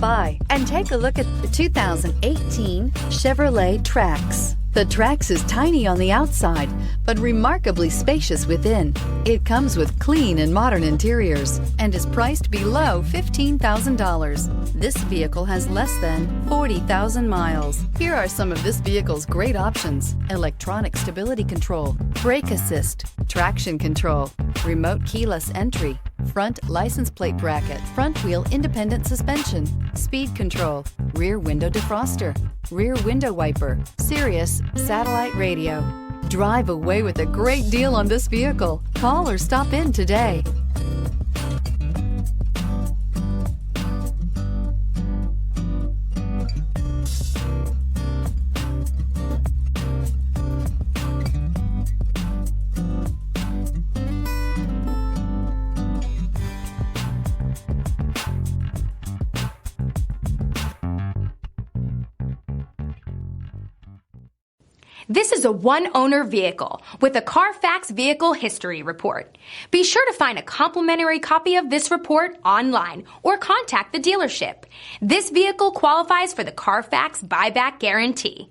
by and take a look at the 2018 Chevrolet Trax. The Trax is tiny on the outside, but remarkably spacious within. It comes with clean and modern interiors and is priced below $15,000. This vehicle has less than 40,000 miles. Here are some of this vehicle's great options: electronic stability control, brake assist, traction control, remote keyless entry, front license plate bracket, front wheel independent suspension, speed control, rear window defroster, rear window wiper, Sirius satellite radio. Drive away with a great deal on this vehicle. Call or stop in today. This is a one-owner vehicle with a Carfax Vehicle History Report. Be sure to find a complimentary copy of this report online or contact the dealership. This vehicle qualifies for the Carfax Buyback Guarantee.